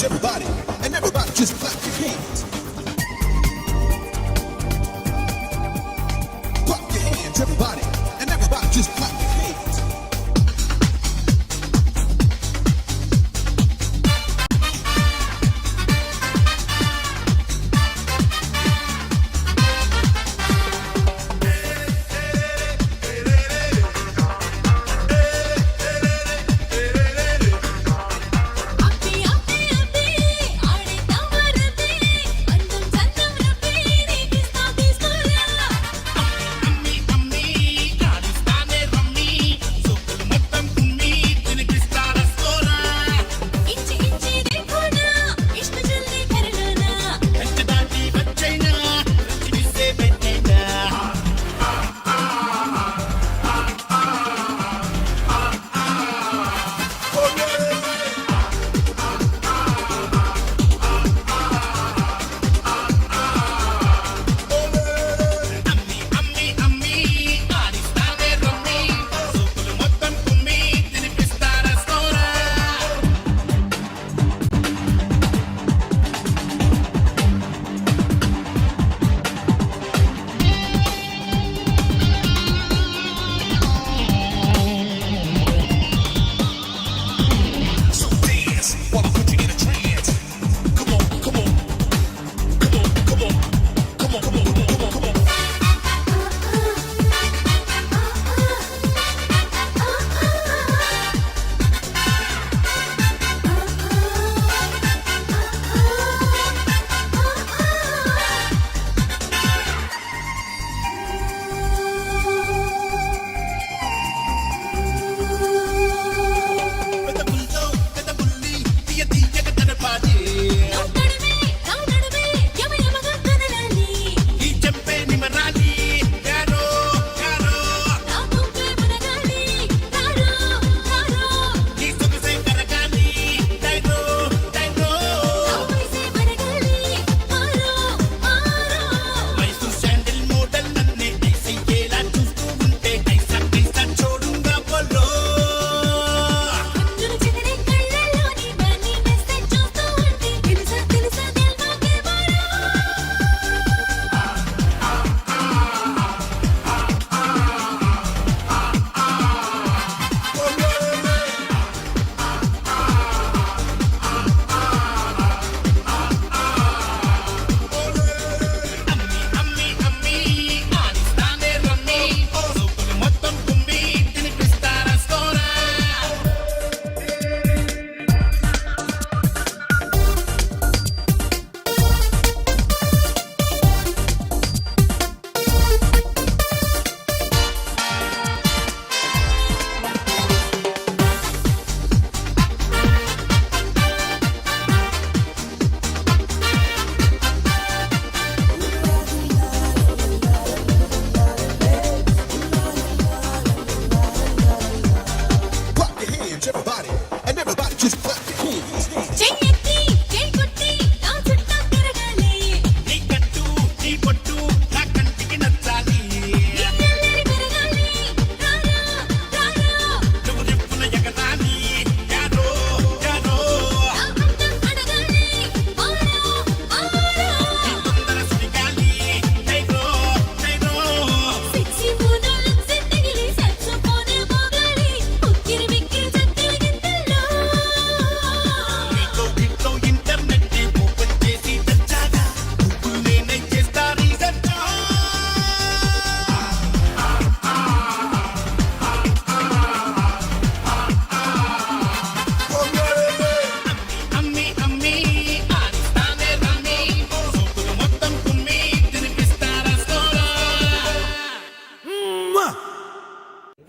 everybody, and everybody just clap your hands. Clap your hands, everybody, and everybody just clap your hands.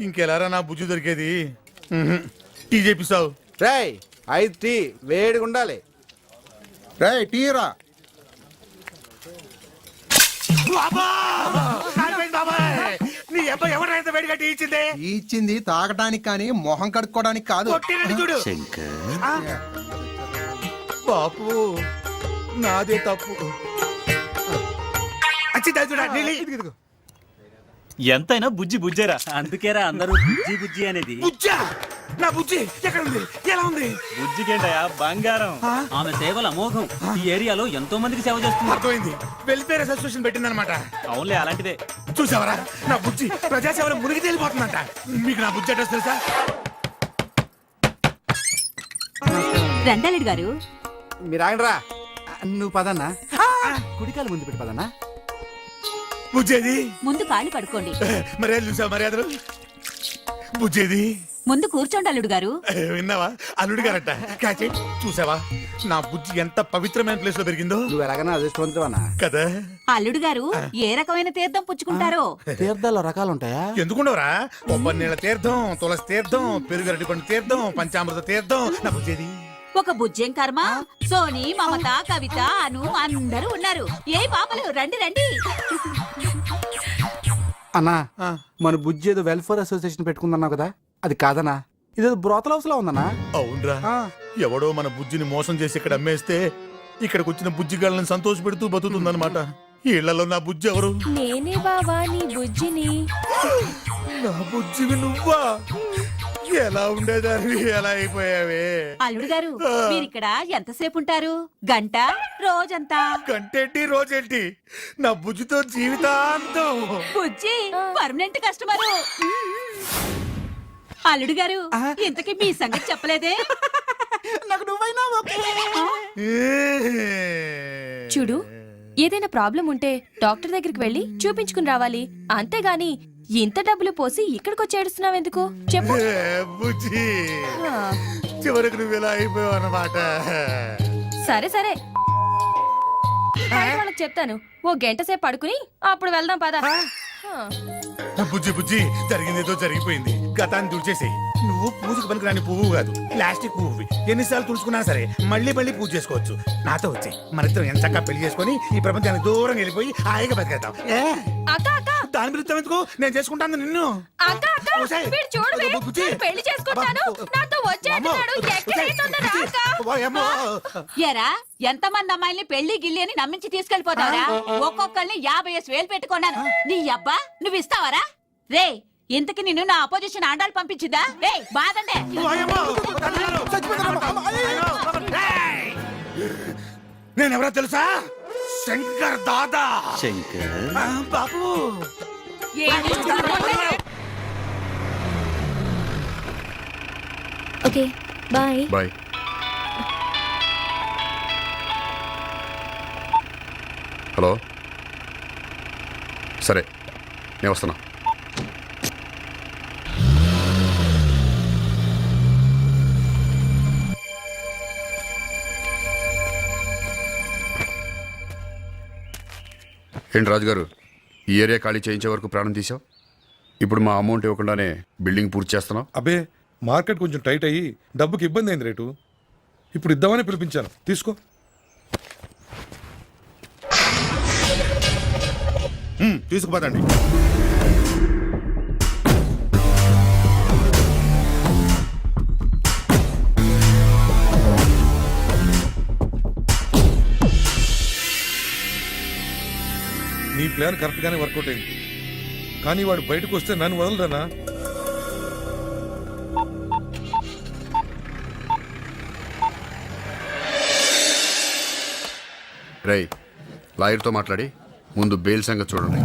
ఇంకెలారా నా బుజ్జి దొరికేది? Tea చేపిస్తావు? Roy 5 tea వేడిగా ఉండాలి. రాయ్ టీరా. నీ అబ్బాయి ఎవరైతే వేడిగా టీ ఇచ్చింది? ఇచ్చింది తాగడానికి కానీ మొహం కడుక్కోవడానికి కాదు. చూడు బాపు, నాదే తప్పు. ఎంతైనా బుజ్జి బుజ్జేరా, అందుకేరా అందరూ బుజ్జి బుజ్జి అనేది. నా బుజ్జి ఎక్కడ ఉంది? ఎలా ఉంది? బుజ్జికేంటయా బంగారం. ఆమె సేవలు అమోఘం. ఈ ఏరియాలో ఎంతో మందికి సేవ చేస్తుంది. అర్థమైంది. వెల్ఫేర్ అసోసియేషన్ పెట్టిందనమాట. అవునులే, అలాంటిదే. చూసావరా నా బుజ్జి ప్రజాసేవలో మునిగి తేలిపోతుందంట. మీకు నా బుజ్జి అడ్రస్ తెలుసా? రండారెడ్డి గారు, మీరు ఆగండిరా. నువ్వు పదన్నా. కుడికాలు ముందు పెట్టి పదన్నా. బుజ్జేది ముందు కాళ్ళు కడుక్కోండి. మర్యాదలు చూసావా? మర్యాదలు. బుజ్జేది ముందు కూర్చోండి అల్లుడు గారు. విన్నావా? అల్లుడు గారట. కాచి చూసావా నా బుజ్జి ఎంత పవిత్రమైన ప్లేస్ లో పెరిగిందో? నువ్వు ఎలాగైనా అదృష్టవంతువన్నా కదా. అల్లుడు గారు ఏ రకమైన తీర్థం పుచ్చుకుంటారో? తీర్థాల్లో రకాలు ఉంటాయా? ఎందుకుండవరా? కొబ్బరి నీళ్ళ తీర్థం, తులసి తీర్థం, పెరుగు అరటి పండు తీర్థం, పంచామృత తీర్థం. నా బుజ్జేది ఒక బుజ్జెం కర్మ, సోని, మమత, కవిత, అను అందరూ ఉన్నారు. ఏ పాపలు రండి రండి. అన్నా, మన బుజ్జి ఏదో వెల్ఫేర్ అసోసియేషన్ పెట్టుకుందన్నావు కదా, అది కాదనా? ఇదేదో బ్రోతల్ హౌస్ లో ఉందన్నా. అవునరా. ఎవడో మన బుజ్జిని మోసం చేసి ఇక్కడ అమ్మేస్తే ఇక్కడికి వచ్చిన బుజ్జిగాళ్ళని సంతోష పెడుతూ బతుకుతుందన్నమాట. ఈ ఇళ్లలో నా బుజ్జి ఎవరు? నేనే బావా నీ బుజ్జిని. నా బుజ్జివి నువ్వా? ఎలా ఉండేదానివి? ఎలా అయిపోయావే? అల్లుడు గారు మీరిక్కడ ఎంతసేపు ఉంటారు? గంట? రోజంతా? గంటేంటి రోజేంటి? నా బుజ్జితో జీవితాంతం. బుజ్జి పర్మనెంట్ కస్టమరు. అల్లుడు గారు ఇంతకీ మీ సంగతి చెప్పలేదే? నాకు నువ్వైనా ఓకే. చూడు, ఏదైనా ప్రాబ్లం ఉంటే డాక్టర్ దగ్గరికి వెళ్ళి చూపించుకుని రావాలి. అంతేగాని ఇంత డబ్బులు పోసి ఇక్కడికి వచ్చి ఏడుస్తున్నావెందుకు చెప్పు. బుజ్జి ఆ, చివరికి నువ్వు ఎలా అయిపోయావు అన్నమాట. సరే సరే, వాళ్ళకి చెప్తాను. ఓ గంట సేపు పడుకుని అప్పుడు వెళ్దాం పద. బుజ్జి బుజ్జి జరిగిందేదో జరిగిపోయింది. గతాన్ని తుడిచేసి. నువ్వు పూజకు పనికిరాని పువ్వు కాదు, ప్లాస్టిక్ పువ్వు. ఎన్నిసార్లు తుడుచుకున్నా సరే మళ్ళీ మళ్ళీ పూజ చేసుకోవచ్చు. నాతో వచ్చి మన ఇద్దరం ఎంత చక్కగా పెళ్లి చేసుకుని ఈ ప్రపంచానికి దూరం వెళ్ళిపోయి హాయిగా బతికేద్దాం. అక్క అక్క దాని బిరుద్దం ఎందుకు? నేను చేసుకుంటాను నిన్ను. అక్క అక్క, ఓసేయ్. వీడు చూడు వే, బుజ్జి. నేను పెళ్లి చేసుకుంటాను, నాతో వచ్చేస్తున్నాడు. ఎక్కడైతుందో రాక. ఎరా ఎంతమంది అమ్మాయిల్ని పెళ్లి గిల్లి అని నమ్మించి తీసుకెళ్లిపోతావరా? ఒక్కొక్కరిని 50,000 పెట్టుకున్నాను. నీ అబ్బా నువ్వు ఇస్తావరా? రే ఇంతకి నిన్ను నా అపోజిషన్ ఆండాలు పంపించిందా? రే బాధండే. నేనెవరో తెలుసా? శంకర్ దాదా. శంకర్ బాబు ఓకే బాయ్. బాయ్. హలో, సరే నేను వస్తున్నా. ఏంటి రాజుగారు, ఈ ఏరియా ఖాళీ చేయించే వరకు ప్రాణం తీసావు. ఇప్పుడు మా అమౌంట్ ఇవ్వకుండానే బిల్డింగ్ పూర్తి చేస్తున్నావు. అబ్బే, మార్కెట్ కొంచెం టైట్ అయ్యి డబ్బుకి ఇబ్బంది అయింది రేటు. ఇప్పుడు ఇద్దామని పిలిపించాను, తీసుకో. తీసుకుపోదండి. నీ ప్లాన్ కరెక్ట్గానే వర్కౌట్ అయింది, కానీ వాడు బయటకు వస్తే నన్ను వదలరానా? రై, లాయర్తో మాట్లాడి ముందు బెయిల్ సంగతి చూడండి.